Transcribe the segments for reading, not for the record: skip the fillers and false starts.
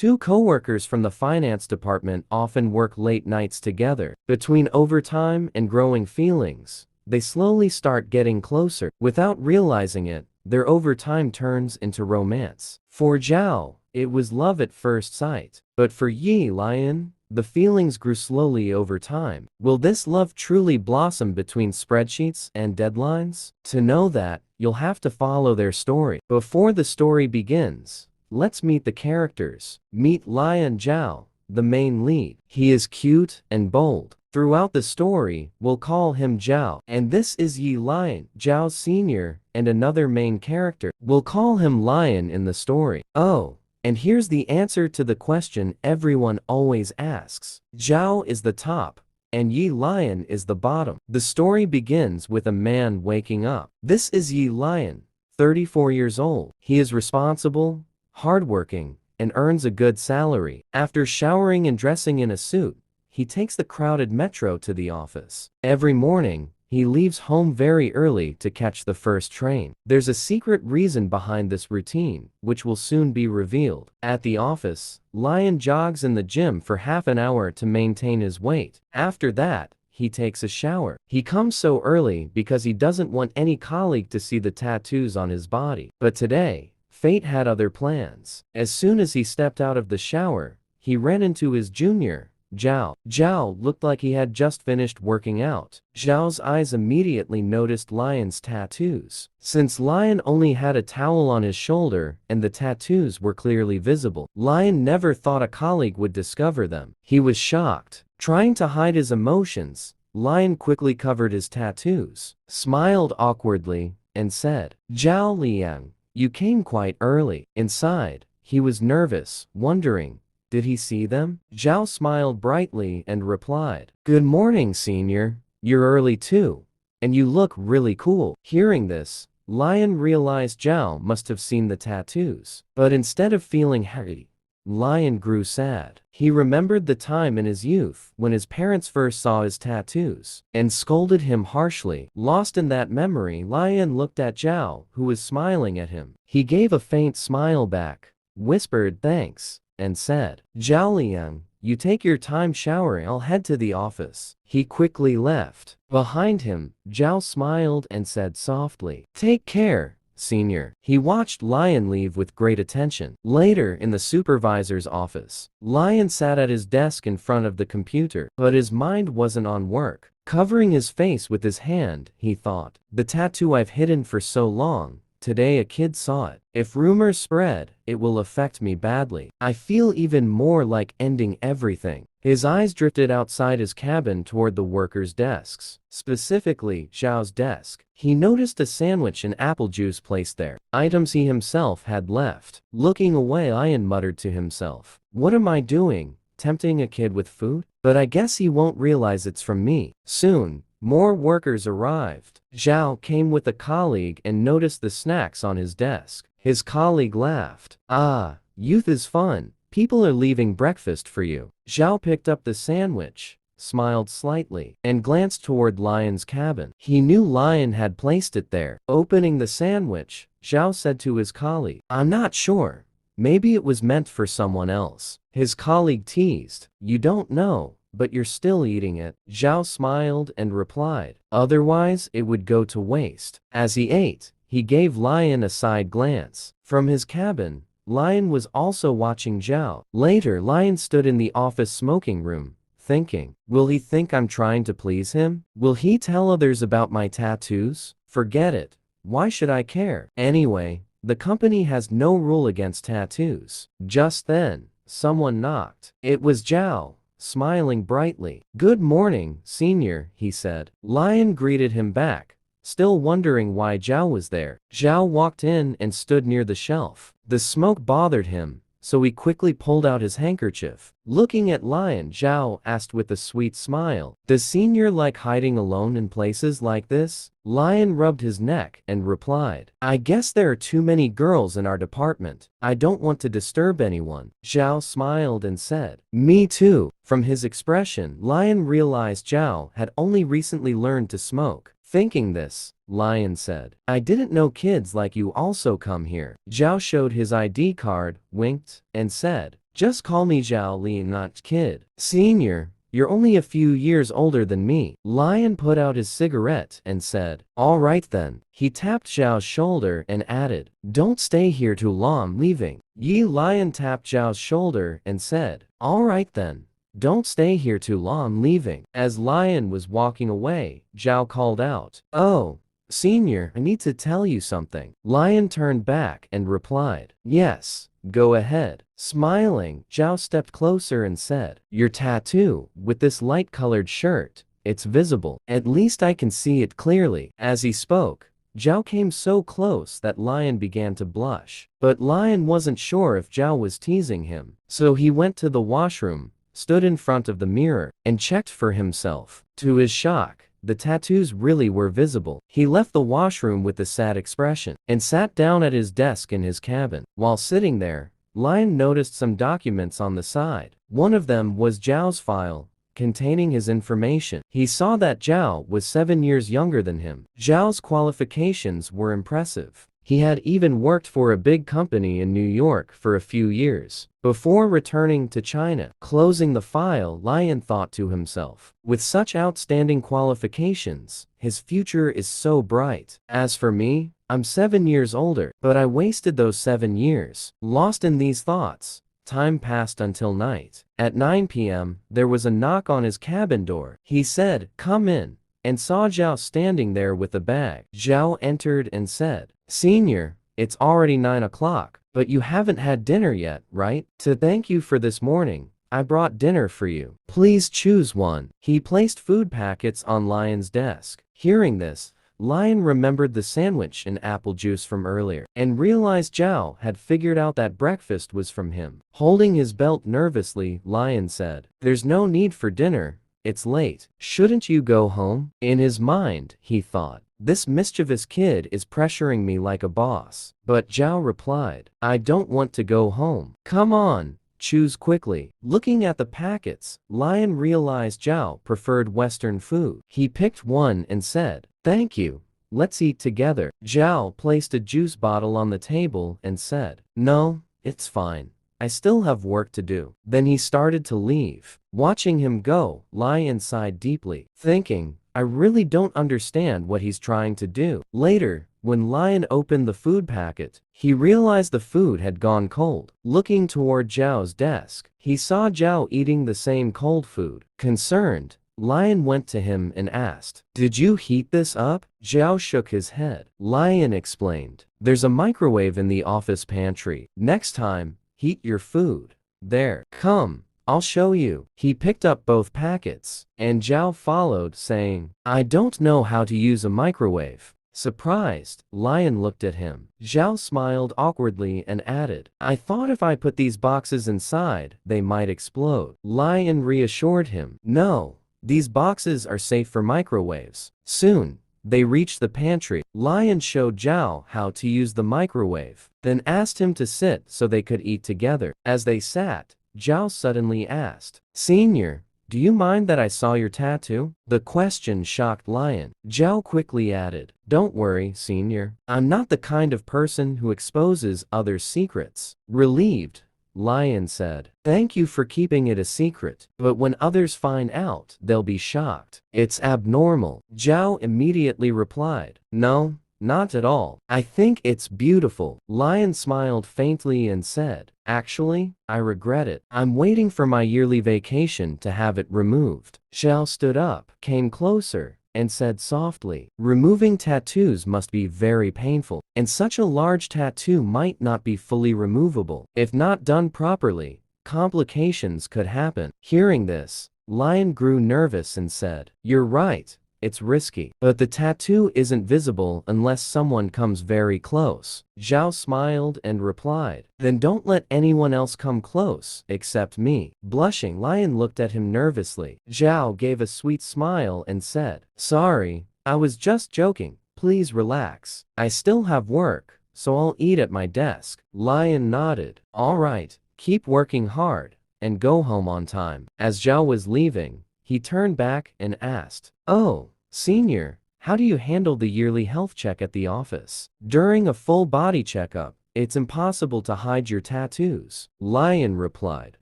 Two coworkers from the finance department often work late nights together. Between overtime and growing feelings, they slowly start getting closer. Without realizing it, their overtime turns into romance. For Zhao, it was love at first sight. But for Yi Lion, the feelings grew slowly over time. Will this love truly blossom between spreadsheets and deadlines? To know that, you'll have to follow their story. Before the story begins, let's meet the characters. Meet Lion Zhao, the main lead. He is cute and bold. Throughout the story, we'll call him Zhao. And this is Yi Lion, Zhao's senior, and another main character. We'll call him Lion in the story. Oh, and here's the answer to the question everyone always asks. Zhao is the top, and Yi Lion is the bottom. The story begins with a man waking up. This is Yi Lion, 34 years old. He is responsible, hardworking, and earns a good salary. After showering and dressing in a suit, he takes the crowded metro to the office. Every morning, he leaves home very early to catch the first train. There's a secret reason behind this routine, which will soon be revealed. At the office, Lion jogs in the gym for half an hour to maintain his weight. After that, he takes a shower. He comes so early because he doesn't want any colleague to see the tattoos on his body. But today, fate had other plans. As soon as he stepped out of the shower, he ran into his junior, Zhao. Zhao looked like he had just finished working out. Zhao's eyes immediately noticed Lion's tattoos. Since Lion only had a towel on his shoulder and the tattoos were clearly visible, Lion never thought a colleague would discover them. He was shocked. Trying to hide his emotions, Lion quickly covered his tattoos, smiled awkwardly, and said, "Zhao Liang, you came quite early." Inside, he was nervous, wondering, did he see them? Zhao smiled brightly and replied, "Good morning, senior. You're early too. And you look really cool." Hearing this, Lion realized Zhao must have seen the tattoos. But instead of feeling happy, Lion grew sad. He remembered the time in his youth when his parents first saw his tattoos and scolded him harshly. Lost in that memory, Lion looked at Zhao, who was smiling at him. He gave a faint smile back, whispered thanks, and said, "Zhao Liang, you take your time showering, I'll head to the office." He quickly left. Behind him, Zhao smiled and said softly, "Take care, senior." He watched Lion leave with great attention. Later, in the supervisor's office, Lion sat at his desk in front of the computer, but his mind wasn't on work. Covering his face with his hand, he thought, the tattoo I've hidden for so long, today a kid saw it. If rumors spread, it will affect me badly. I feel even more like ending everything. His eyes drifted outside his cabin toward the workers' desks, specifically Zhao's desk. He noticed a sandwich and apple juice placed there, items he himself had left. Looking away, Lion muttered to himself, "What am I doing, tempting a kid with food? But I guess he won't realize it's from me." Soon, more workers arrived. Zhao came with a colleague and noticed the snacks on his desk. His colleague laughed. "Ah, youth is fun. People are leaving breakfast for you." Zhao picked up the sandwich, smiled slightly, and glanced toward Lion's cabin. He knew Lion had placed it there. Opening the sandwich, Zhao said to his colleague, "I'm not sure. Maybe it was meant for someone else." His colleague teased, "You don't know, but you're still eating it." Zhao smiled and replied, "Otherwise it would go to waste." As he ate, he gave Lion a side glance. From his cabin, Lion was also watching Zhao. Later, Lion stood in the office smoking room, thinking, will he think I'm trying to please him? Will he tell others about my tattoos? Forget it. Why should I care? Anyway, the company has no rule against tattoos. Just then, someone knocked. It was Zhao, smiling brightly. "Good morning, senior," he said. Lion greeted him back, still wondering why Zhao was there. Zhao walked in and stood near the shelf. The smoke bothered him, so he quickly pulled out his handkerchief. Looking at Lion, Zhao asked with a sweet smile, "Does senior like hiding alone in places like this?" Lion rubbed his neck and replied, "I guess there are too many girls in our department. I don't want to disturb anyone." Zhao smiled and said, "Me too." From his expression, Lion realized Zhao had only recently learned to smoke. Thinking this, Lion said, "I didn't know kids like you also come here." Zhao showed his ID card, winked, and said, Just call me Zhao Li, not kid. Senior, you're only a few years older than me. Lion put out his cigarette and said, all right then. He tapped Zhao's shoulder and added, don't stay here too long, leaving. Lion tapped Zhao's shoulder and said, all right then. Don't stay here too long, leaving. As Lion was walking away, Zhao called out, oh, Senior, I need to tell you something. Lion turned back and replied, yes, go ahead. Smiling, Zhao stepped closer and said, your tattoo, with this light-colored shirt, it's visible. At least I can see it clearly. As he spoke, Zhao came so close that Lion began to blush. But Lion wasn't sure if Zhao was teasing him, so he went to the washroom, stood in front of the mirror, and checked for himself. To his shock, the tattoos really were visible. He left the washroom with a sad expression and sat down at his desk in his cabin. While sitting there, Lion noticed some documents on the side. One of them was Zhao's file, containing his information. He saw that Zhao was 7 years younger than him. Zhao's qualifications were impressive. He had even worked for a big company in New York for a few years before returning to China. Closing the file, Lion thought to himself, with such outstanding qualifications, his future is so bright. As for me, I'm 7 years older, but I wasted those 7 years. Lost in these thoughts, time passed until night. At 9 p.m., there was a knock on his cabin door. He said, come in, and saw Zhao standing there with a bag. Zhao entered and said, Senior, it's already 9 o'clock, but you haven't had dinner yet, right? To thank you for this morning, I brought dinner for you. Please choose one. He placed food packets on Lion's desk. Hearing this, Lion remembered the sandwich and apple juice from earlier, and realized Zhao had figured out that breakfast was from him. Holding his belt nervously, Lion said, there's no need for dinner, it's late. Shouldn't you go home? In his mind, he thought, this mischievous kid is pressuring me like a boss. But Zhao replied, I don't want to go home. Come on, choose quickly. Looking at the packets, Lion realized Zhao preferred Western food. He picked one and said, thank you. Let's eat together. Zhao placed a juice bottle on the table and said, no, it's fine. I still have work to do. Then he started to leave. Watching him go, Lion sighed deeply, thinking, I really don't understand what he's trying to do. Later, when Lion opened the food packet, he realized the food had gone cold. Looking toward Zhao's desk, he saw Zhao eating the same cold food. Concerned, Lion went to him and asked, did you heat this up? Zhao shook his head. Lion explained, there's a microwave in the office pantry. Next time, heat your food there. Come, I'll show you. He picked up both packets, and Zhao followed, saying, I don't know how to use a microwave. Surprised, Lion looked at him. Zhao smiled awkwardly and added, I thought if I put these boxes inside, they might explode. Lion reassured him, no, these boxes are safe for microwaves. Soon, they reached the pantry. Lion showed Zhao how to use the microwave, then asked him to sit so they could eat together. As they sat, Zhao suddenly asked, Senior, do you mind that I saw your tattoo? The question shocked Lion. Zhao quickly added, don't worry, Senior. I'm not the kind of person who exposes others' secrets. Relieved, Lion said, thank you for keeping it a secret, but when others find out, they'll be shocked. It's abnormal. Zhao immediately replied, no, not at all. I think it's beautiful. Lion smiled faintly and said, actually, I regret it. I'm waiting for my yearly vacation to have it removed. Zhao stood up, came closer, and said softly, removing tattoos must be very painful, and such a large tattoo might not be fully removable. If not done properly, complications could happen. Hearing this, Lion grew nervous and said, you're right. It's risky. But the tattoo isn't visible unless someone comes very close. Zhao smiled and replied, then don't let anyone else come close, except me. Blushing, Lion looked at him nervously. Zhao gave a sweet smile and said, sorry, I was just joking. Please relax. I still have work, so I'll eat at my desk. Lion nodded. All right, keep working hard, and go home on time. As Zhao was leaving, he turned back and asked, oh, Senior, how do you handle the yearly health check at the office? During a full body checkup, It's impossible to hide your tattoos. Lion replied.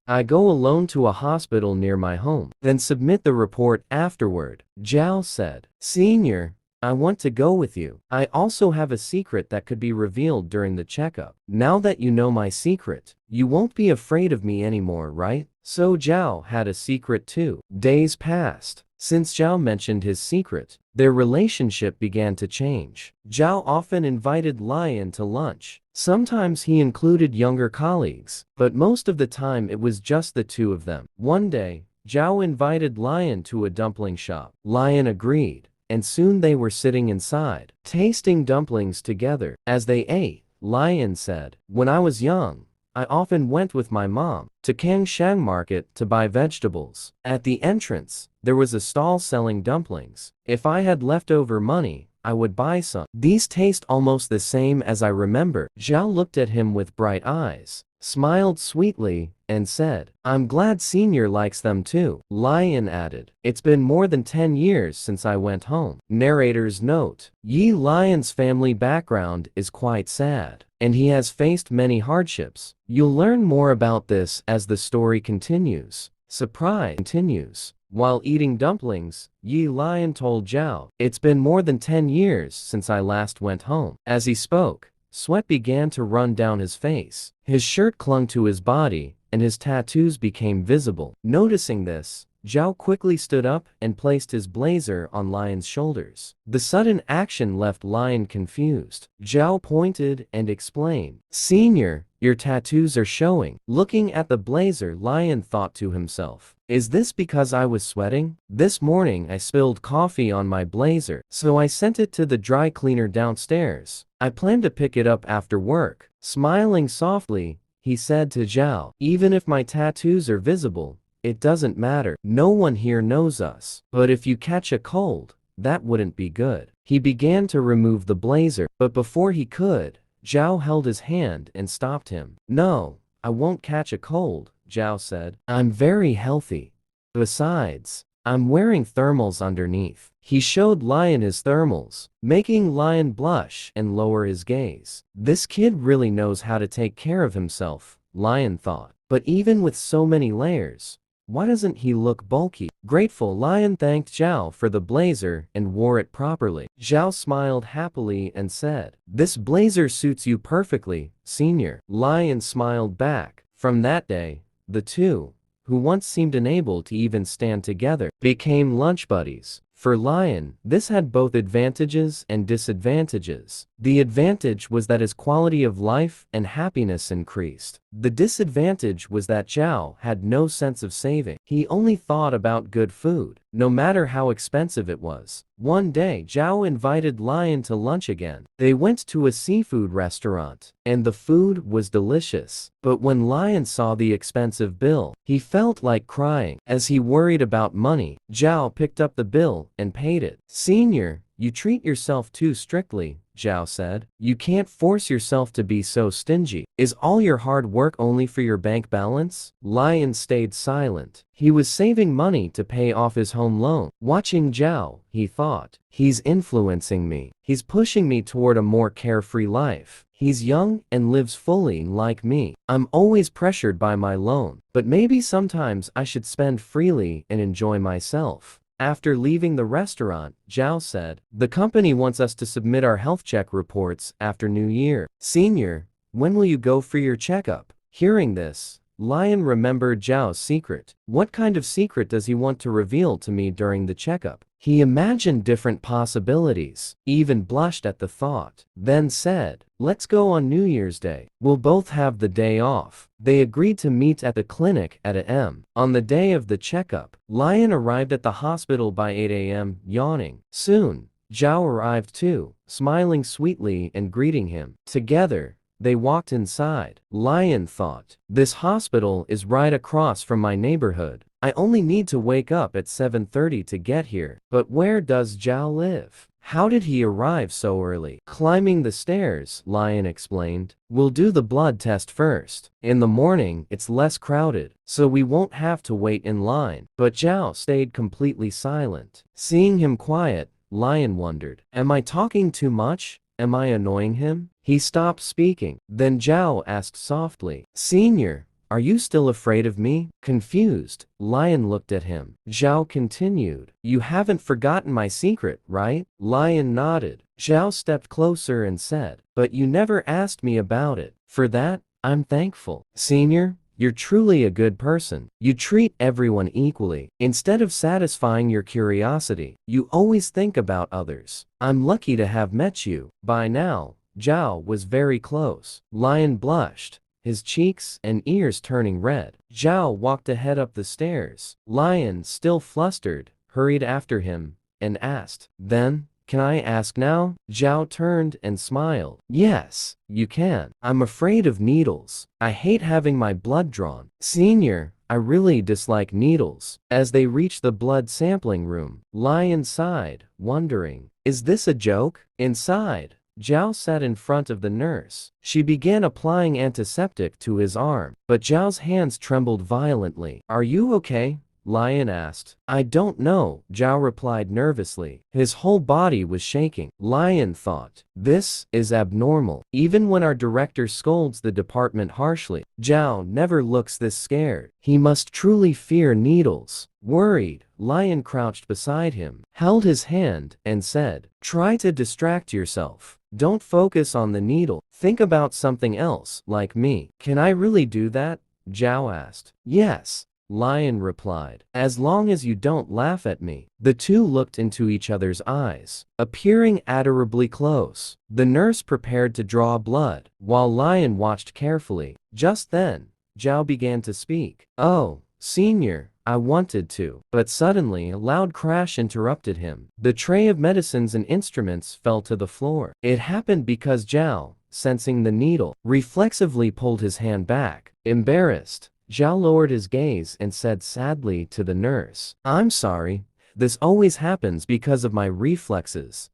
I go alone to a hospital near my home, then submit the report afterward. Zhao said. Senior, I want to go with you. I also have a secret that could be revealed during the checkup. Now that you know my secret, you won't be afraid of me anymore, right? So Zhao had a secret too. Days passed. Since Zhao mentioned his secret, their relationship began to change. Zhao often invited Lion to lunch. Sometimes he included younger colleagues, but most of the time it was just the two of them. One day, Zhao invited Lion to a dumpling shop. Lion agreed, and soon they were sitting inside, tasting dumplings together. As they ate, Lion said, when I was young, I often went with my mom to Kangshang Market to buy vegetables. At the entrance, there was a stall selling dumplings. If I had leftover money, I would buy some. These taste almost the same as I remember. Zhao looked at him with bright eyes, smiled sweetly, and said, I'm glad Senior likes them too. Lion added, it's been more than 10 years since I went home. Narrator's note, Yi Lion's family background is quite sad, and he has faced many hardships. You'll learn more about this as the story continues. Surprise continues. While eating dumplings, Yi Lion told Zhao, it's been more than 10 years since I last went home. As he spoke, sweat began to run down his face. His shirt clung to his body, and his tattoos became visible. Noticing this, Zhao quickly stood up and placed his blazer on Lion's shoulders. The sudden action left Lion confused. Zhao pointed and explained, Senior, your tattoos are showing. Looking at the blazer, Lion thought to himself, is this because I was sweating? This morning I spilled coffee on my blazer, so I sent it to the dry cleaner downstairs. I plan to pick it up after work. Smiling softly, he said to Zhao, even if my tattoos are visible, it doesn't matter. No one here knows us. But if you catch a cold, that wouldn't be good. He began to remove the blazer, but before he could, Zhao held his hand and stopped him. No, I won't catch a cold, Zhao said. I'm very healthy. Besides, I'm wearing thermals underneath. He showed Lion his thermals, making Lion blush and lower his gaze. This kid really knows how to take care of himself, Lion thought. But even with so many layers, why doesn't he look bulky? Grateful, Lion thanked Zhao for the blazer and wore it properly. Zhao smiled happily and said, this blazer suits you perfectly, Senior. Lion smiled back. From that day, the two, who once seemed unable to even stand together, became lunch buddies. For Lion, this had both advantages and disadvantages. The advantage was that his quality of life and happiness increased. The disadvantage was that Zhao had no sense of saving. He only thought about good food, no matter how expensive it was. One day, Zhao invited Lion to lunch again. They went to a seafood restaurant, and the food was delicious. But when Lion saw the expensive bill, he felt like crying. As he worried about money, Zhao picked up the bill and paid it. Senior, you treat yourself too strictly, Zhao said. You can't force yourself to be so stingy. Is all your hard work only for your bank balance? Lion stayed silent. He was saving money to pay off his home loan. Watching Zhao, he thought, he's influencing me. He's pushing me toward a more carefree life. He's young and lives fully like me. I'm always pressured by my loan, but maybe sometimes I should spend freely and enjoy myself. After leaving the restaurant, Zhao said, the company wants us to submit our health check reports after New Year. Senior, when will you go for your checkup? Hearing this, Lion remembered Zhao's secret. What kind of secret does he want to reveal to me during the checkup? He imagined different possibilities, even blushed at the thought, then said, let's go on New Year's Day. We'll both have the day off. They agreed to meet at the clinic at a.m. On the day of the checkup, Lion arrived at the hospital by 8 a.m., yawning. Soon, Zhao arrived too, smiling sweetly and greeting him. Together, they walked inside. Lion thought, this hospital is right across from my neighborhood. I only need to wake up at 7:30 to get here. But where does Zhao live? How did he arrive so early? Climbing the stairs, Lion explained. We'll do the blood test first. In the morning, it's less crowded, so we won't have to wait in line. But Zhao stayed completely silent. Seeing him quiet, Lion wondered, am I talking too much? Am I annoying him? He stopped speaking. Then Zhao asked softly, Senior, are you still afraid of me? Confused, Lion looked at him. Zhao continued, You haven't forgotten my secret, right? Lion nodded. Zhao stepped closer and said, But you never asked me about it. For that, I'm thankful. Senior, you're truly a good person. You treat everyone equally. Instead of satisfying your curiosity, you always think about others. I'm lucky to have met you. By now, Zhao was very close. Lion blushed, his cheeks and ears turning red. Zhao walked ahead up the stairs. Lion, still flustered, hurried after him and asked, Then, can I ask now? Zhao turned and smiled. Yes, you can. I'm afraid of needles. I hate having my blood drawn. Senior, I really dislike needles. As they reached the blood sampling room, Lion sighed, wondering, Is this a joke? Inside, Zhao sat in front of the nurse. She began applying antiseptic to his arm, but Zhao's hands trembled violently. Are you okay? Lion asked. I don't know, Zhao replied nervously. His whole body was shaking. Lion thought, this is abnormal. Even when our director scolds the department harshly, Zhao never looks this scared. He must truly fear needles. Worried, Lion crouched beside him, held his hand, and said, Try to distract yourself. Don't focus on the needle. Think about something else, like me. Can I really do that? Zhao asked. Yes, Lion replied, as long as you don't laugh at me. The two looked into each other's eyes, appearing adorably close. The nurse prepared to draw blood, while Lion watched carefully. Just then, Zhao began to speak. Oh, Senior, I wanted to. But suddenly a loud crash interrupted him. The tray of medicines and instruments fell to the floor. It happened because Zhao, sensing the needle, reflexively pulled his hand back. Embarrassed, Zhao lowered his gaze and said sadly to the nurse, I'm sorry, this always happens because of my reflexes.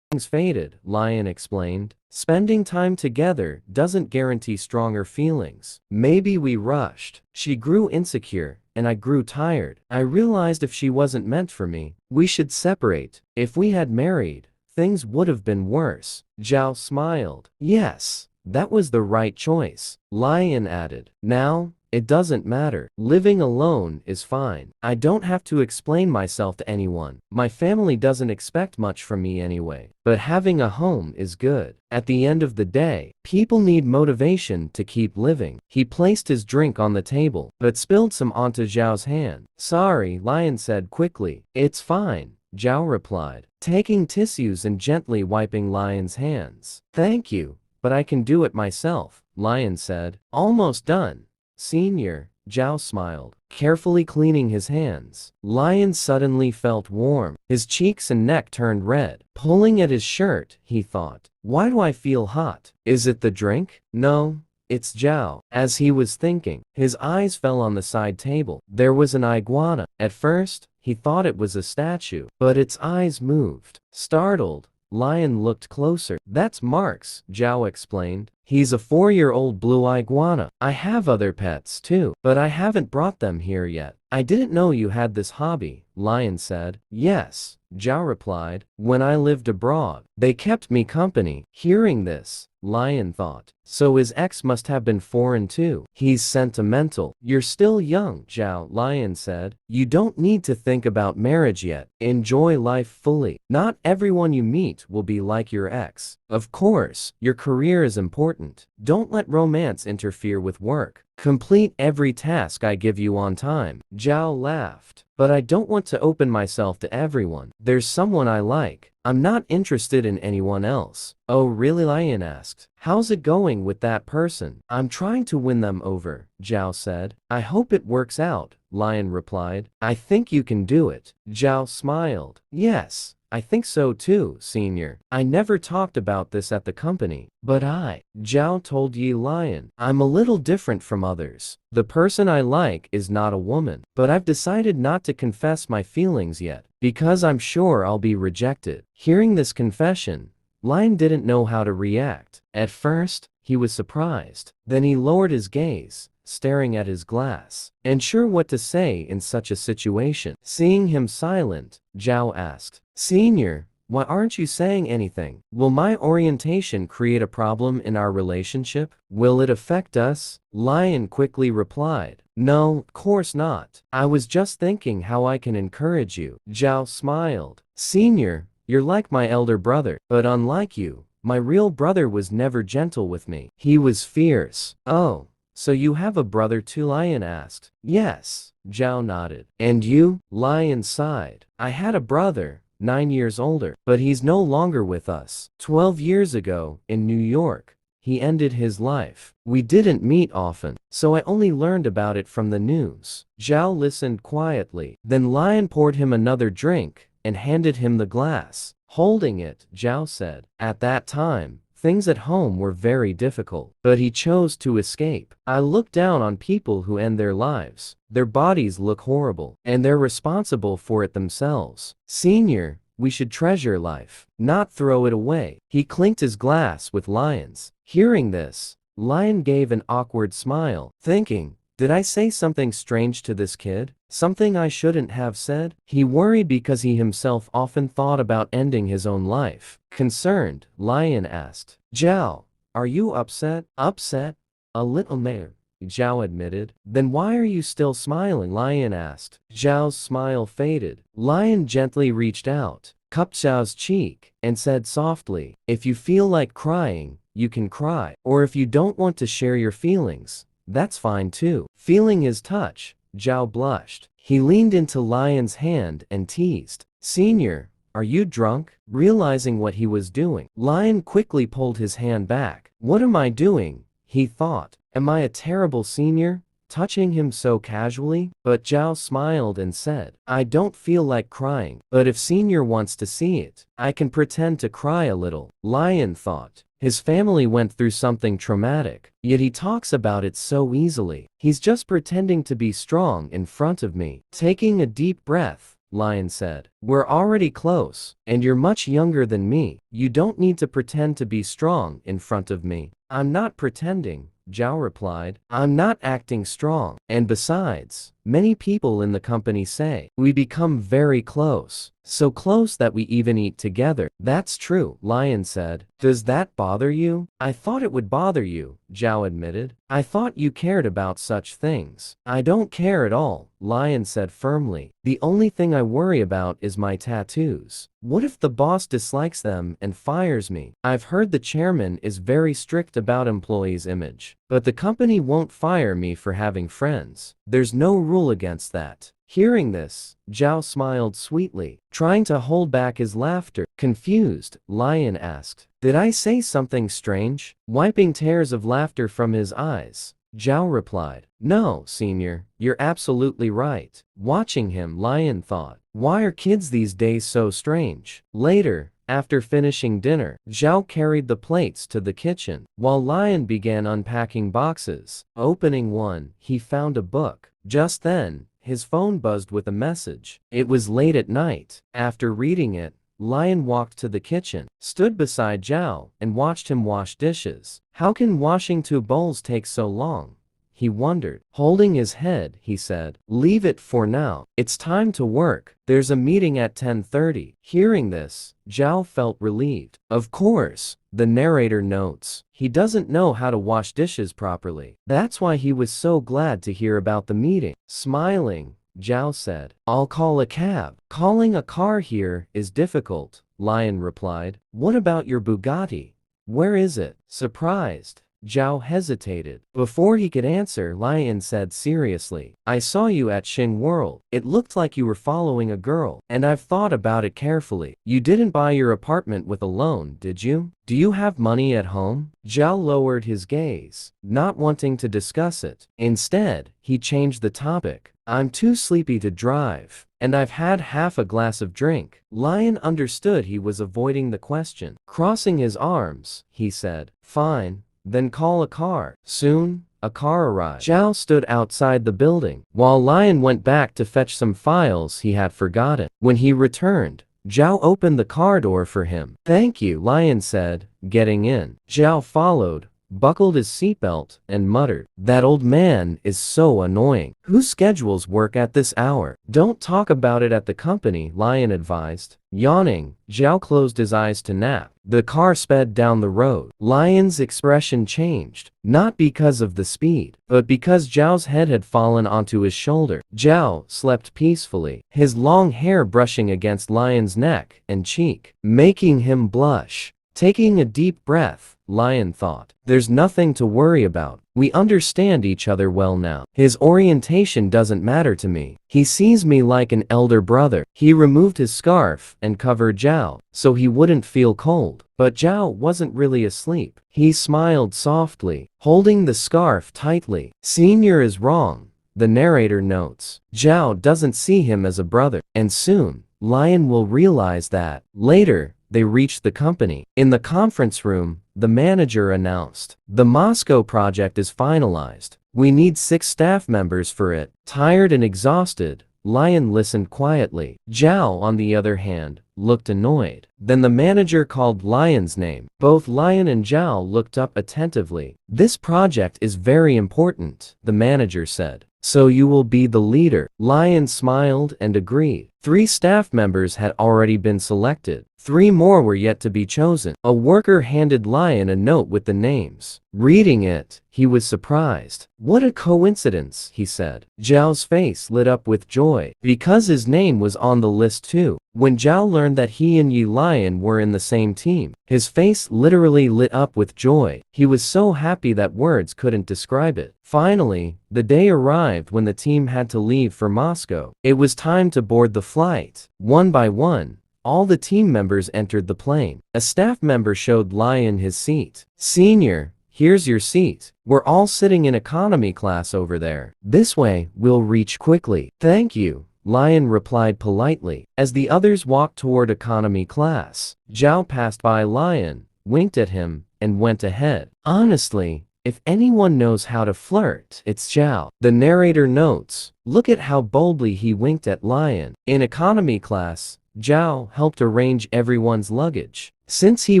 faded, Lion explained. Spending time together doesn't guarantee stronger feelings. Maybe we rushed. She grew insecure, and I grew tired. I realized if she wasn't meant for me, we should separate. If we had married, things would have been worse. Zhao smiled. Yes, that was the right choice, Lion added. Now, it doesn't matter. Living alone is fine. I don't have to explain myself to anyone. My family doesn't expect much from me anyway. But having a home is good. At the end of the day, people need motivation to keep living. He placed his drink on the table, but spilled some onto Zhao's hand. Sorry, Lion said quickly. It's fine, Zhao replied, taking tissues and gently wiping Lion's hands. Thank you, but I can do it myself, Lion said. Almost done, Senior, Zhao smiled, carefully cleaning his hands. Lion suddenly felt warm. His cheeks and neck turned red. Pulling at his shirt, he thought, why do I feel hot? Is it the drink? No, it's Zhao. As he was thinking, his eyes fell on the side table. There was an iguana. At first, he thought it was a statue, but its eyes moved. Startled, Lion looked closer. That's Mark's, Zhao explained. He's a 4-year-old blue iguana. I have other pets too, but I haven't brought them here yet. I didn't know you had this hobby, Lion said. Yes, Zhao replied. When I lived abroad, they kept me company. Hearing this, Lion thought, so his ex must have been foreign too. He's sentimental. You're still young, Zhao, Lion said. You don't need to think about marriage yet. Enjoy life fully. Not everyone you meet will be like your ex. Of course, your career is important. Don't let romance interfere with work. Complete every task I give you on time. Zhao laughed. But I don't want to open myself to everyone. There's someone I like. I'm not interested in anyone else. Oh really? Lion asked. How's it going with that person? I'm trying to win them over, Zhao said. I hope it works out, Lion replied. I think you can do it. Zhao smiled. Yes, I think so too, Senior. I never talked about this at the company, but Zhao told Yi Lion, I'm a little different from others. The person I like is not a woman, but I've decided not to confess my feelings yet, because I'm sure I'll be rejected. Hearing this confession, Lion didn't know how to react. At first, he was surprised. Then he lowered his gaze, staring at his glass, unsure what to say in such a situation. Seeing him silent, Zhao asked, Senior, why aren't you saying anything? Will my orientation create a problem in our relationship? Will it affect us? Lion quickly replied, No, of course not. I was just thinking how I can encourage you. Zhao smiled. Senior, you're like my elder brother, but unlike you, my real brother was never gentle with me. He was fierce. Oh, so you have a brother too? Lion asked. Yes, Zhao nodded. And you? Lion sighed. I had a brother, 9 years older, but he's no longer with us. 12 years ago, in New York, he ended his life. We didn't meet often, so I only learned about it from the news. Zhao listened quietly. Then Lion poured him another drink and handed him the glass. Holding it, Zhao said, at that time, things at home were very difficult, but he chose to escape. I look down on people who end their lives. Their bodies look horrible, and they're responsible for it themselves. Senior, we should treasure life, not throw it away. He clinked his glass with Lion's. Hearing this, Lion gave an awkward smile, thinking, did I say something strange to this kid? Something I shouldn't have said? He worried because he himself often thought about ending his own life. Concerned, Lion asked, Zhao, are you upset? Upset? A little mayor, Zhao admitted. Then why are you still smiling? Lion asked. Zhao's smile faded. Lion gently reached out, cupped Zhao's cheek, and said softly, if you feel like crying, you can cry. Or if you don't want to share your feelings, that's fine too. Feeling his touch, Zhao blushed. He leaned into Lion's hand and teased, Senior, are you drunk? Realizing what he was doing, Lion quickly pulled his hand back. What am I doing? He thought. Am I a terrible senior, touching him so casually? But Zhao smiled and said, I don't feel like crying, but if Senior wants to see it, I can pretend to cry a little. Lion thought. His family went through something traumatic, yet he talks about it so easily. He's just pretending to be strong in front of me. Taking a deep breath, Lion said. We're already close, and you're much younger than me. You don't need to pretend to be strong in front of me. I'm not pretending, Zhao replied. I'm not acting strong. And besides, many people in the company say we become very close. So close that we even eat together. That's true, Lion said. Does that bother you? I thought it would bother you, Zhao admitted. I thought you cared about such things. I don't care at all, Lion said firmly. The only thing I worry about is my tattoos. What if the boss dislikes them and fires me? I've heard the chairman is very strict about employees' image. But the company won't fire me for having friends. There's no rule against that. Hearing this, Zhao smiled sweetly, trying to hold back his laughter. Confused, Lion asked, "Did I say something strange?" Wiping tears of laughter from his eyes, Zhao replied, "No, senior, you're absolutely right." Watching him, Lion thought, why are kids these days so strange? Later, after finishing dinner, Zhao carried the plates to the kitchen, while Lion began unpacking boxes. Opening one, he found a book. Just then, his phone buzzed with a message. It was late at night. After reading it, Lion walked to the kitchen, stood beside Zhao, and watched him wash dishes. How can washing 2 bowls take so long? He wondered. Holding his head, he said, "Leave it for now. It's time to work. There's a meeting at 10:30. Hearing this, Zhao felt relieved. Of course, the narrator notes, he doesn't know how to wash dishes properly. That's why he was so glad to hear about the meeting. Smiling, Zhao said, "I'll call a cab." "Calling a car here is difficult," Lion replied. "What about your Bugatti? Where is it?" Surprised, Zhao hesitated. Before he could answer, Lion said seriously, "I saw you at Xing World. It looked like you were following a girl, and I've thought about it carefully. You didn't buy your apartment with a loan, did you? Do you have money at home?" Zhao lowered his gaze, not wanting to discuss it. Instead, he changed the topic. "I'm too sleepy to drive, and I've had half a glass of drink." Lion understood he was avoiding the question. Crossing his arms, he said, "Fine. Then call a car." Soon, a car arrived. Zhao stood outside the building, while Lion went back to fetch some files he had forgotten. When he returned, Zhao opened the car door for him. "Thank you," Lion said, getting in. Zhao followed, buckled his seatbelt, and muttered, "That old man is so annoying. Who schedules work at this hour?" "Don't talk about it at the company," Lion advised. Yawning, Zhao closed his eyes to nap. The car sped down the road. Lion's expression changed, not because of the speed, but because Zhao's head had fallen onto his shoulder. Zhao slept peacefully, his long hair brushing against Lion's neck and cheek, making him blush. Taking a deep breath, Lion thought, "There's nothing to worry about. We understand each other well now. His orientation doesn't matter to me. He sees me like an elder brother." He removed his scarf and covered Zhao, so he wouldn't feel cold. But Zhao wasn't really asleep. He smiled softly, holding the scarf tightly. "Senior is wrong," the narrator notes. "Zhao doesn't see him as a brother, and soon, Lion will realize that." Later, they reached the company. In the conference room, the manager announced, "The Moscow project is finalized. We need 6 staff members for it." Tired and exhausted, Lion listened quietly. Zhao, on the other hand, looked annoyed. Then the manager called Lion's name. Both Lion and Zhao looked up attentively. "This project is very important," the manager said. "So you will be the leader." Lion smiled and agreed. 3 staff members had already been selected. 3 more were yet to be chosen. A worker handed Lion a note with the names. Reading it, he was surprised. "What a coincidence," he said. Zhao's face lit up with joy, because his name was on the list too. When Zhao learned that he and Yi Lion were in the same team, his face literally lit up with joy. He was so happy that words couldn't describe it. Finally, the day arrived when the team had to leave for Moscow. It was time to board the flight. One by one, all the team members entered the plane. A staff member showed Lion his seat. "Senior, here's your seat. We're all sitting in economy class over there. This way, we'll reach quickly." "Thank you," Lion replied politely. As the others walked toward economy class, Zhao passed by Lion, winked at him, and went ahead. Honestly, If anyone knows how to flirt, it's Zhao. The narrator notes, look at how boldly he winked at Lion. In economy class, Zhao helped arrange everyone's luggage. Since he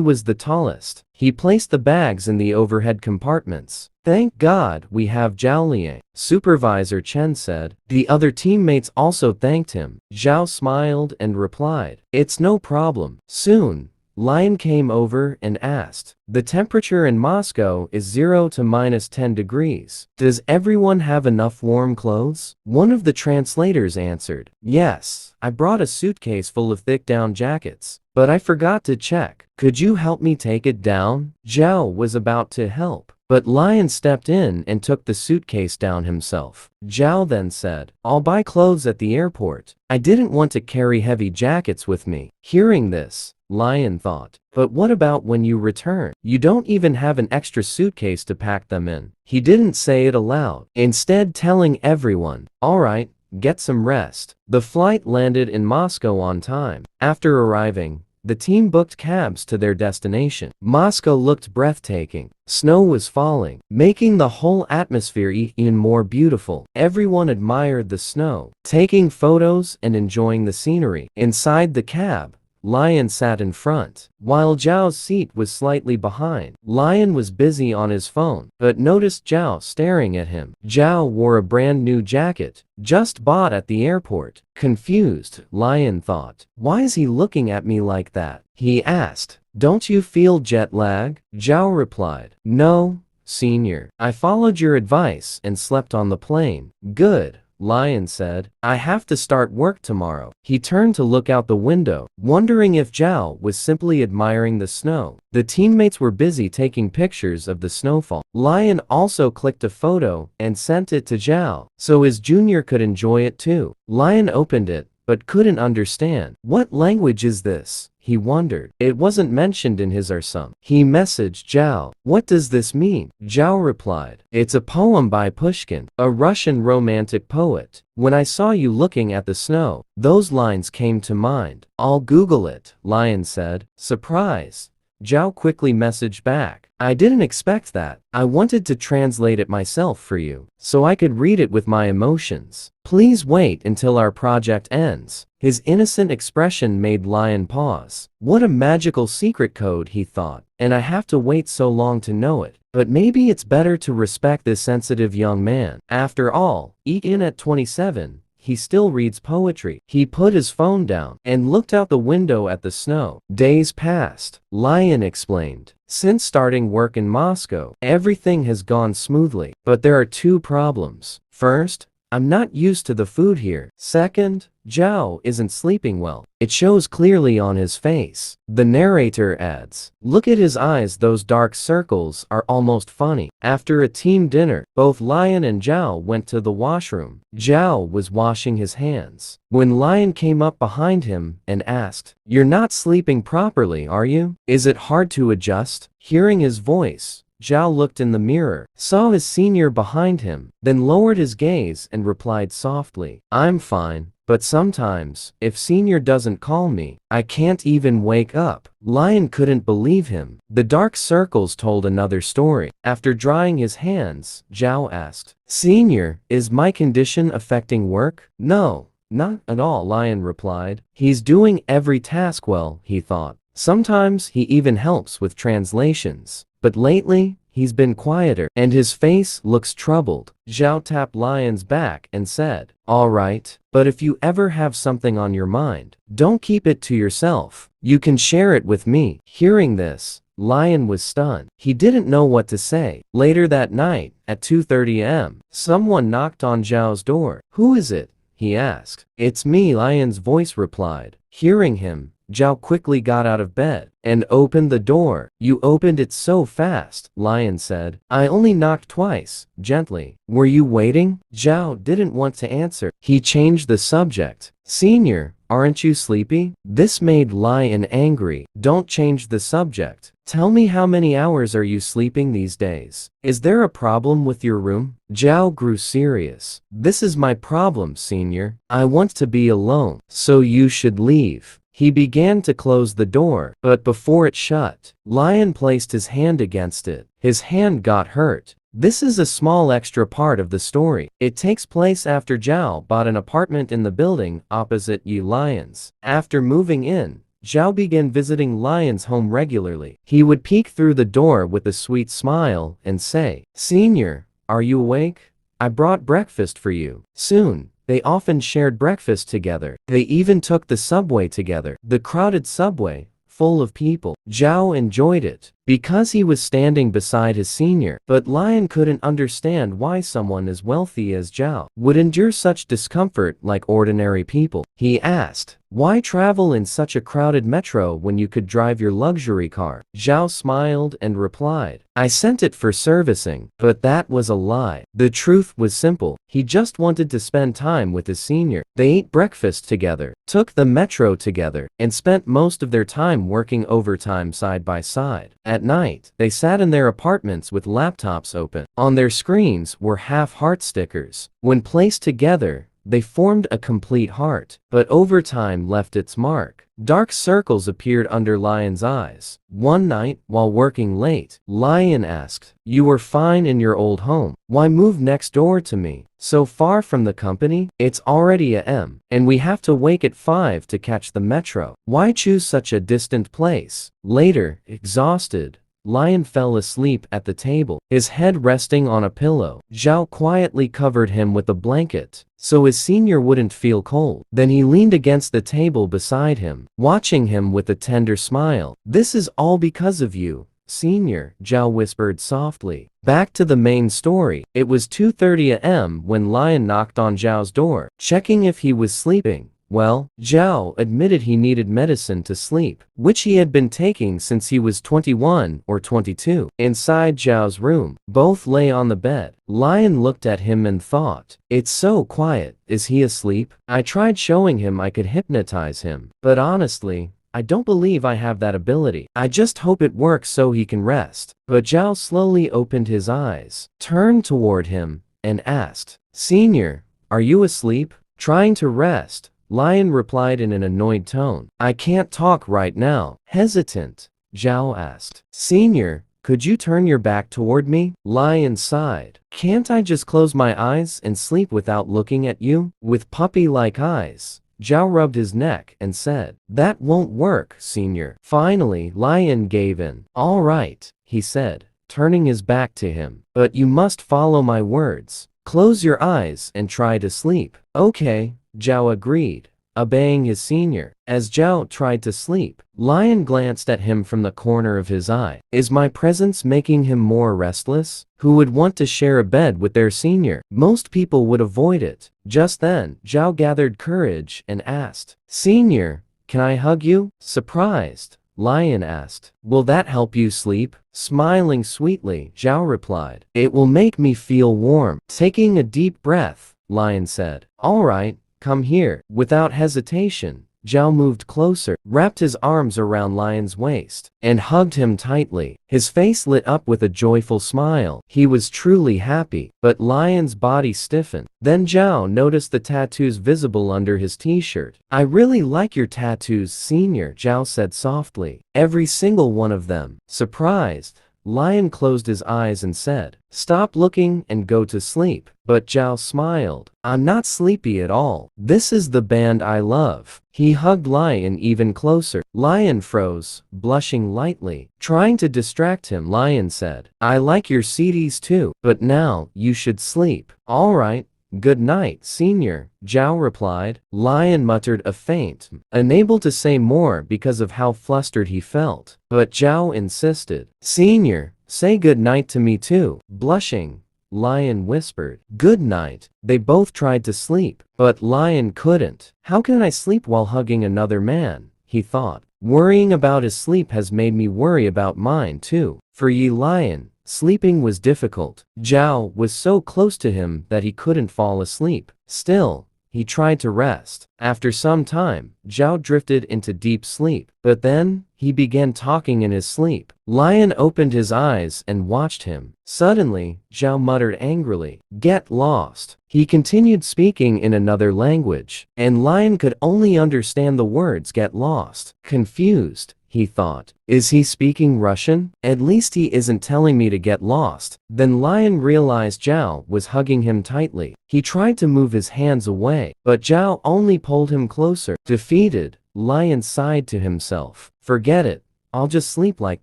was the tallest, he placed the bags in the overhead compartments. Thank God we have Zhao Liang, Supervisor Chen said. The other teammates also thanked him. Zhao smiled and replied, it's no problem. Soon, Lion came over and asked, the temperature in Moscow is 0 to -10 degrees. Does everyone have enough warm clothes? One of the translators answered, yes, I brought a suitcase full of thick down jackets, but I forgot to check. Could you help me take it down? Zhao was about to help, but Lion stepped in and took the suitcase down himself. Zhao then said, I'll buy clothes at the airport. I didn't want to carry heavy jackets with me. Hearing this, Lion thought, but what about when you return? You don't even have an extra suitcase to pack them in. He didn't say it aloud, instead telling everyone, all right, get some rest. The flight landed in Moscow on time. After arriving, the team booked cabs to their destination. Moscow looked breathtaking. Snow was falling, making the whole atmosphere even more beautiful. Everyone admired the snow, taking photos and enjoying the scenery. Inside the cab, Lion sat in front, while Zhao's seat was slightly behind. Lion was busy on his phone, but noticed Zhao staring at him. Zhao wore a brand new jacket, just bought at the airport. Confused, Lion thought, why is he looking at me like that? He asked, don't you feel jet lag? Zhao replied, no, senior. I followed your advice and slept on the plane. Good. Lion said, I have to start work tomorrow. He turned to look out the window, wondering if Zhao was simply admiring the snow. The teammates were busy taking pictures of the snowfall. Lion also clicked a photo and sent it to Zhao, so his junior could enjoy it too. Lion opened it, but couldn't understand. What language is this? He wondered. It wasn't mentioned in his arsum. He messaged Zhao. What does this mean? Zhao replied, it's a poem by Pushkin, a Russian romantic poet. When I saw you looking at the snow, those lines came to mind. I'll Google it, Lion said. Surprise. Zhao quickly messaged back. I didn't expect that. I wanted to translate it myself for you, so I could read it with my emotions. Please wait until our project ends. His innocent expression made Lion pause. What a magical secret code, he thought, and I have to wait so long to know it. But maybe it's better to respect this sensitive young man. After all, even at 27, he still reads poetry. He put his phone down and looked out the window at the snow. Days passed. Lion explained, since starting work in Moscow, everything has gone smoothly. But there are two problems. First, I'm not used to the food here. Second, Zhao isn't sleeping well. It shows clearly on his face. The narrator adds, look at his eyes, those dark circles are almost funny. After a team dinner, both Lion and Zhao went to the washroom. Zhao was washing his hands when Lion came up behind him and asked, you're not sleeping properly, are you? Is it hard to adjust? Hearing his voice, Zhao looked in the mirror, saw his senior behind him, then lowered his gaze and replied softly, I'm fine, but sometimes, if senior doesn't call me, I can't even wake up. Lion couldn't believe him. The dark circles told another story. After drying his hands, Zhao asked, senior, is my condition affecting work? No, not at all, Lion replied. He's doing every task well, he thought. Sometimes he even helps with translations. But lately, he's been quieter, and his face looks troubled. Zhao tapped Lion's back and said, all right, but if you ever have something on your mind, don't keep it to yourself. You can share it with me. Hearing this, Lion was stunned. He didn't know what to say. Later that night, at 2:30 a.m., someone knocked on Zhao's door. Who is it? He asked. It's me, Lion's voice replied. Hearing him, Zhao quickly got out of bed and opened the door. You opened it so fast, Lion said. I only knocked twice, gently. Were you waiting? Zhao didn't want to answer. He changed the subject. Senior, aren't you sleepy? This made Lion angry. Don't change the subject. Tell me, how many hours are you sleeping these days? Is there a problem with your room? Zhao grew serious. This is my problem, senior. I want to be alone, so you should leave. He began to close the door, but before it shut, Lion placed his hand against it. His hand got hurt. This is a small extra part of the story. It takes place after Zhao bought an apartment in the building opposite Yi Lion's. After moving in, Zhao began visiting Lion's home regularly. He would peek through the door with a sweet smile and say, "Senior, are you awake? I brought breakfast for you." Soon, they often shared breakfast together. They even took the subway together. The crowded subway, full of people. Zhao enjoyed it because he was standing beside his senior. But Lion couldn't understand why someone as wealthy as Zhao would endure such discomfort like ordinary people. He asked, "Why travel in such a crowded metro when you could drive your luxury car?" Zhao smiled and replied, "I sent it for servicing." But that was a lie. The truth was simple. He just wanted to spend time with his senior. They ate breakfast together, took the metro together, and spent most of their time working overtime side by side. At night, they sat in their apartments with laptops open. On their screens were half-heart stickers. When placed together, they formed a complete heart, but over time left its mark. Dark circles appeared under Lion's eyes. One night, while working late, Lion asked, "You were fine in your old home. Why move next door to me? So far from the company? It's already a.m. and we have to wake at 5 to catch the metro. Why choose such a distant place?" Later, exhausted, Lion fell asleep at the table, his head resting on a pillow. Zhao quietly covered him with a blanket, so his senior wouldn't feel cold. Then he leaned against the table beside him, watching him with a tender smile. "This is all because of you, senior," Zhao whispered softly. Back to the main story. It was 2:30 a.m. when Lion knocked on Zhao's door, checking if he was sleeping. Well, Zhao admitted he needed medicine to sleep, which he had been taking since he was 21 or 22. Inside Zhao's room, both lay on the bed. Lion looked at him and thought, "It's so quiet. Is he asleep?" I tried showing him I could hypnotize him, but honestly, I don't believe I have that ability. I just hope it works so he can rest. But Zhao slowly opened his eyes, turned toward him, and asked, "Senior, are you asleep?" Trying to rest, Lion replied in an annoyed tone, "I can't talk right now." Hesitant, Zhao asked, "Senior, could you turn your back toward me?" Lion sighed. "Can't I just close my eyes and sleep without looking at you?" With puppy-like eyes, Zhao rubbed his neck and said, "That won't work, senior." Finally, Lion gave in. "All right," he said, turning his back to him, "but you must follow my words. Close your eyes and try to sleep." "Okay," Zhao agreed, obeying his senior. As Zhao tried to sleep, Lion glanced at him from the corner of his eye. Is my presence making him more restless? Who would want to share a bed with their senior? Most people would avoid it. Just then, Zhao gathered courage and asked, "Senior, can I hug you?" Surprised, Lion asked, "Will that help you sleep?" Smiling sweetly, Zhao replied, "It will make me feel warm." Taking a deep breath, Lion said, "All right. Come here." Without hesitation, Zhao moved closer, wrapped his arms around Lion's waist, and hugged him tightly. His face lit up with a joyful smile. He was truly happy, but Lion's body stiffened. Then Zhao noticed the tattoos visible under his t-shirt. "I really like your tattoos, senior," Zhao said softly. "Every single one of them." Surprised, Lion closed his eyes and said, "Stop looking and go to sleep." But Zhao smiled. "I'm not sleepy at all. This is the band I love." He hugged Lion even closer. Lion froze, blushing lightly. Trying to distract him, Lion said, "I like your CDs too, but now you should sleep." "All right. Good night, senior," Zhao replied. Lion muttered a feint, unable to say more because of how flustered he felt. But Zhao insisted, "Senior, say good night to me too." Blushing, Lion whispered, "Good night." They both tried to sleep, but Lion couldn't. "How can I sleep while hugging another man?" he thought. "Worrying about his sleep has made me worry about mine too." For Yi Lion, sleeping was difficult. Zhao was so close to him that he couldn't fall asleep. Still, he tried to rest. After some time, Zhao drifted into deep sleep. But then, he began talking in his sleep. Lion opened his eyes and watched him. Suddenly, Zhao muttered angrily, "Get lost." He continued speaking in another language, and Lion could only understand the words "get lost." Confused, he thought, is he speaking Russian? At least he isn't telling me to get lost. Then Lion realized Zhao was hugging him tightly. He tried to move his hands away, but Zhao only pulled him closer. Defeated, Lion sighed to himself. Forget it. I'll just sleep like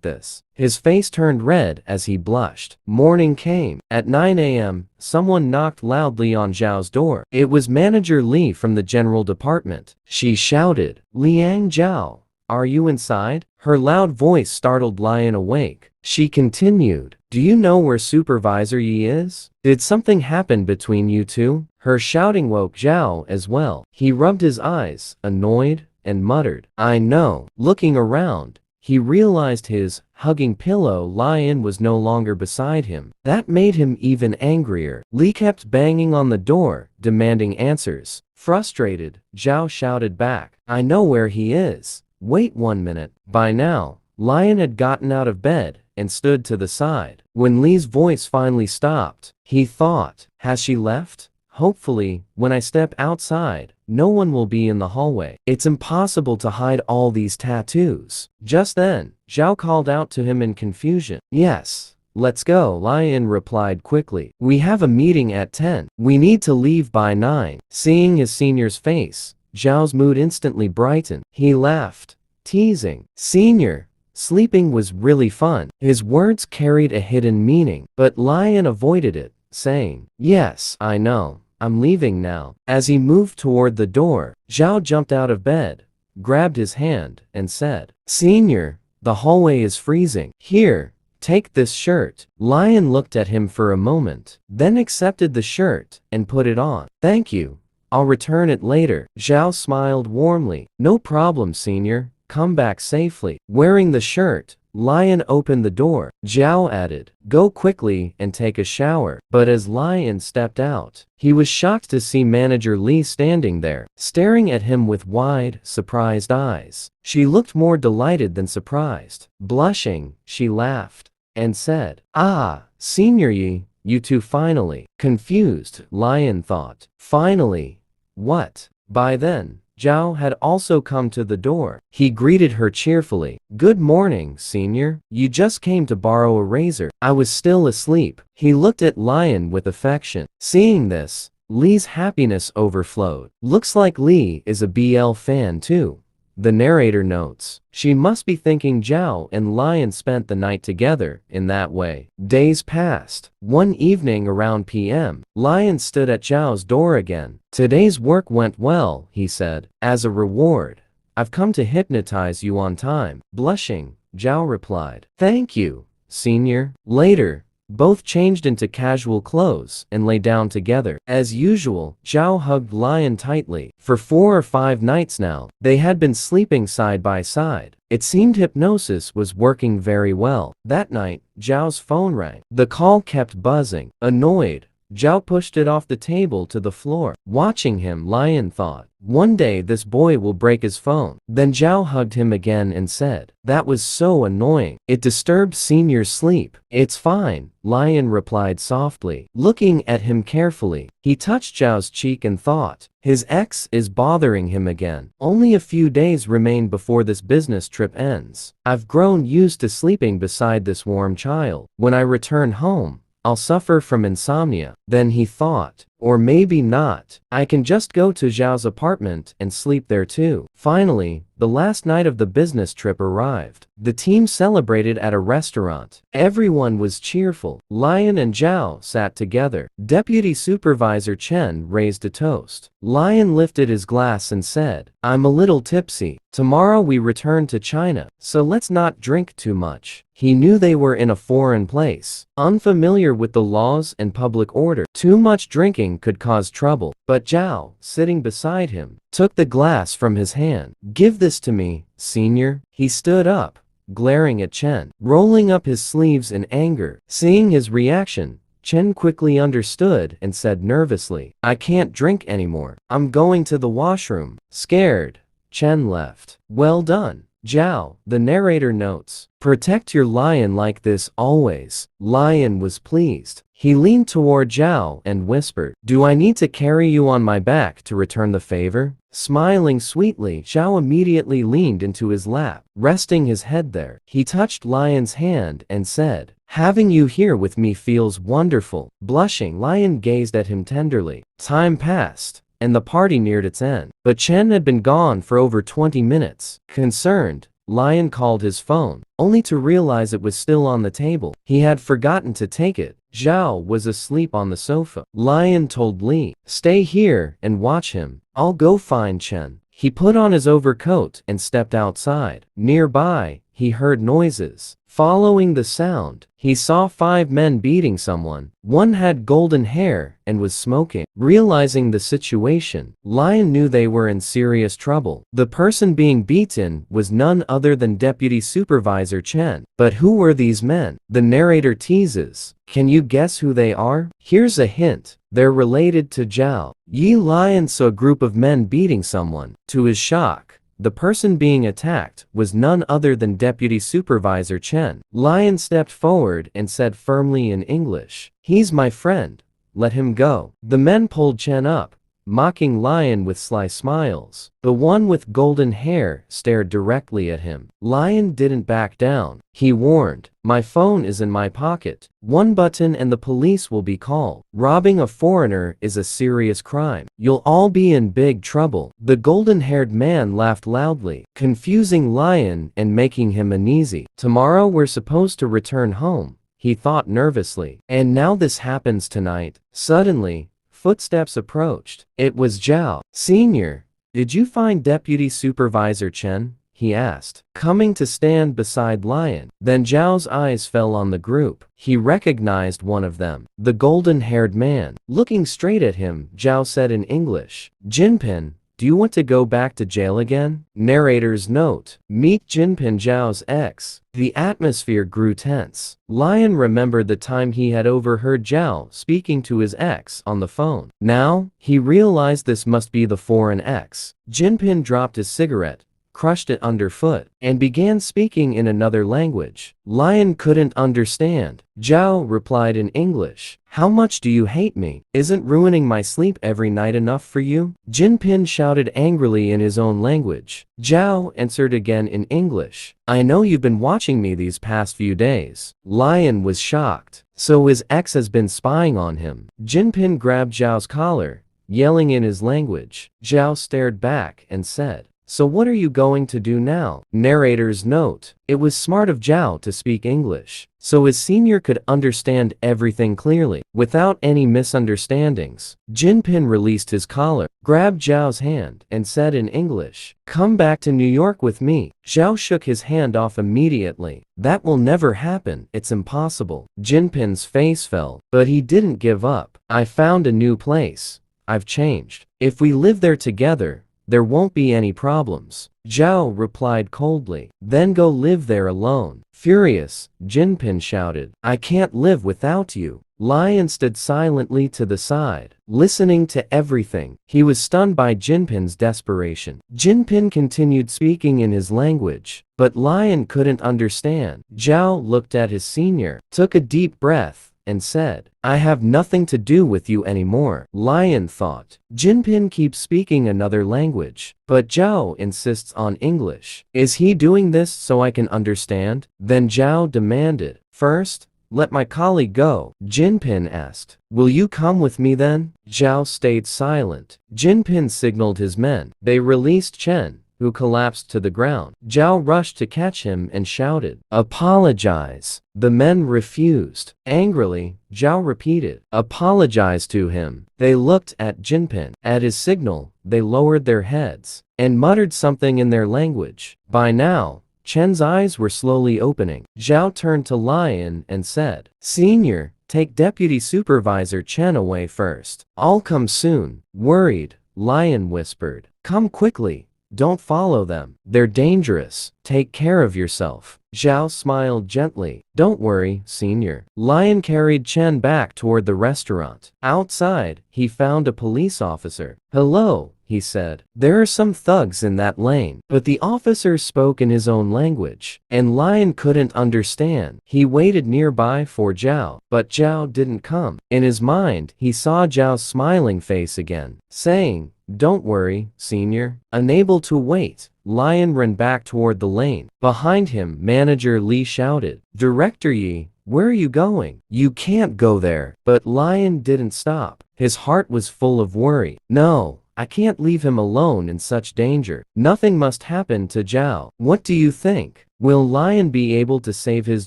this. His face turned red as he blushed. Morning came. At 9 a.m., someone knocked loudly on Zhao's door. It was Manager Li from the General Department. She shouted, "Liang Zhao, are you inside?" Her loud voice startled Lion awake. She continued, "Do you know where Supervisor Yi is? Did something happen between you two?" Her shouting woke Zhao as well. He rubbed his eyes, annoyed, and muttered, "I know." Looking around, he realized his hugging pillow Lion was no longer beside him. That made him even angrier. Li kept banging on the door, demanding answers. Frustrated, Zhao shouted back, "I know where he is. Wait 1 minute." By now, Lion had gotten out of bed and stood to the side. When Li's voice finally stopped, he thought, has she left? Hopefully, when I step outside, no one will be in the hallway. It's impossible to hide all these tattoos. Just then, Zhao called out to him in confusion. "Yes, let's go," Lion replied quickly. "We have a meeting at 10. We need to leave by 9. Seeing his senior's face, Zhao's mood instantly brightened. He laughed, teasing, "Senior, sleeping was really fun." His words carried a hidden meaning, but Lion avoided it, saying, "Yes, I know. I'm leaving now." As he moved toward the door, Zhao jumped out of bed, grabbed his hand, and said, "Senior, the hallway is freezing. Here, take this shirt." Lion looked at him for a moment, then accepted the shirt and put it on. "Thank you. I'll return it later." Zhao smiled warmly. "No problem, Senior. Come back safely." Wearing the shirt, Lion opened the door. Zhao added, "Go quickly and take a shower." But as Lion stepped out, he was shocked to see Manager Li standing there, staring at him with wide, surprised eyes. She looked more delighted than surprised. Blushing, she laughed and said, "Ah, Senior Yi, you two finally." Confused, Lion thought, "Finally? What?" By then, Zhao had also come to the door. He greeted her cheerfully. "Good morning, Senior. You just came to borrow a razor." "I was still asleep." He looked at Lion with affection. Seeing this, Li's happiness overflowed. Looks like Li is a BL fan too. The narrator notes, she must be thinking Zhao and Lion spent the night together in that way. Days passed. One evening around PM, Lion stood at Zhao's door again. "Today's work went well," he said. "As a reward, I've come to hypnotize you on time." Blushing, Zhao replied, "Thank you, Senior." Later, both changed into casual clothes and lay down together. As usual, Zhao hugged Lion tightly. For 4 or 5 nights now, they had been sleeping side by side. It seemed hypnosis was working very well. That night, Zhao's phone rang. The call kept buzzing. Annoyed, Zhao pushed it off the table to the floor. Watching him, Lion thought, one day this boy will break his phone. Then Zhao hugged him again and said, "That was so annoying. It disturbed Senior's sleep." "It's fine," Lion replied softly. Looking at him carefully, he touched Zhao's cheek and thought, his ex is bothering him again. Only a few days remain before this business trip ends. I've grown used to sleeping beside this warm child. When I return home, I'll suffer from insomnia. Then he thought, or maybe not. I can just go to Zhao's apartment and sleep there too. Finally, the last night of the business trip arrived. The team celebrated at a restaurant. Everyone was cheerful. Lion and Zhao sat together. Deputy Supervisor Chen raised a toast. Lion lifted his glass and said, "I'm a little tipsy. Tomorrow we return to China, so let's not drink too much." He knew they were in a foreign place, unfamiliar with the laws and public order. Too much drinking could cause trouble. But Zhao, sitting beside him, took the glass from his hand. "Give this to me, Senior." He stood up, glaring at Chen, rolling up his sleeves in anger. Seeing his reaction, Chen quickly understood and said nervously, I can't drink anymore. I'm going to the washroom. Scared, Chen left. Well done, Zhao, the narrator notes. Protect your lion like this always. Lion was pleased. He leaned toward Zhao and whispered, do I need to carry you on my back to return the favor? Smiling sweetly, Zhao immediately leaned into his lap, resting his head there. He touched Lion's hand and said, having you here with me feels wonderful. Blushing, Lion gazed at him tenderly. Time passed, and the party neared its end. But Chen had been gone for over 20 minutes. Concerned, Lion called his phone, only to realize it was still on the table. He had forgotten to take it. Zhao was asleep on the sofa. Lion told Li, stay here and watch him. I'll go find Chen. He put on his overcoat and stepped outside. Nearby, he heard noises. Following the sound, he saw 5 men beating someone. One had golden hair and was smoking. Realizing the situation, Lion knew they were in serious trouble. The person being beaten was none other than Deputy Supervisor Chen. But who were these men? The narrator teases. Can you guess who they are? Here's a hint. They're related to Zhao. Lion saw a group of men beating someone. To his shock, the person being attacked was none other than Deputy Supervisor Chen. Lion stepped forward and said firmly in English, he's my friend. Let him go. The men pulled Chen up, mocking Lion with sly smiles. The one with golden hair stared directly at him. Lion didn't back down. He warned, my phone is in my pocket. One button and the police will be called. Robbing a foreigner is a serious crime. You'll all be in big trouble. The golden-haired man laughed loudly, confusing Lion and making him uneasy. Tomorrow we're supposed to return home, he thought nervously. And now this happens tonight. Suddenly, footsteps approached. It was Zhao. Senior, did you find Deputy Supervisor Chen? He asked, coming to stand beside Lion. Then Zhao's eyes fell on the group. He recognized one of them, the golden-haired man. Looking straight at him, Zhao said in English, Jinping, do you want to go back to jail again? Narrator's note, meet Jinping, Zhao's ex. The atmosphere grew tense. Lion remembered the time he had overheard Zhao speaking to his ex on the phone. Now, he realized this must be the foreign ex. Jinping dropped his cigarette, crushed it underfoot, and began speaking in another language. Lion couldn't understand. Zhao replied in English, how much do you hate me? Isn't ruining my sleep every night enough for you? Jinping shouted angrily in his own language. Zhao answered again in English, I know you've been watching me these past few days. Lion was shocked. So his ex has been spying on him. Jinping grabbed Zhao's collar, yelling in his language. Zhao stared back and said, so what are you going to do now? Narrator's note, it was smart of Zhao to speak English, so his senior could understand everything clearly, without any misunderstandings. Jinping released his collar, grabbed Zhao's hand, and said in English, come back to New York with me. Zhao shook his hand off immediately. That will never happen, it's impossible. Jinping's face fell, but he didn't give up. I found a new place. I've changed. If we live there together, there won't be any problems. Zhao replied coldly. Then go live there alone. Furious, Jinping shouted, I can't live without you. Lion stood silently to the side, listening to everything. He was stunned by Jinping's desperation. Jinping continued speaking in his language, but Lion couldn't understand. Zhao looked at his senior, took a deep breath, and said, I have nothing to do with you anymore. Lion thought, Jinping keeps speaking another language, but Zhao insists on English. Is he doing this so I can understand? Then Zhao demanded, first, let my colleague go. Jinping asked, will you come with me then? Zhao stayed silent. Jinping signaled his men. They released Chen, who collapsed to the ground. Zhao rushed to catch him and shouted, apologize. The men refused. Angrily, Zhao repeated, apologize to him. They looked at Jinping. At his signal, they lowered their heads and muttered something in their language. By now, Chen's eyes were slowly opening. Zhao turned to Lion and said, Senior, take Deputy Supervisor Chen away first. I'll come soon. Worried, Lion whispered, come quickly. Don't follow them. They're dangerous. Take care of yourself. Zhao smiled gently. Don't worry, senior. Lion carried Chen back toward the restaurant. Outside, he found a police officer. Hello, he said. There are some thugs in that lane. But the officer spoke in his own language, and Lion couldn't understand. He waited nearby for Zhao, but Zhao didn't come. In his mind, he saw Zhao's smiling face again, saying, don't worry, senior. Unable to wait, Lion ran back toward the lane. Behind him, Manager Li shouted, Director Yi, where are you going? You can't go there. But Lion didn't stop. His heart was full of worry. No, I can't leave him alone in such danger. Nothing must happen to Zhao. What do you think? Will Lion be able to save his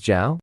Zhao?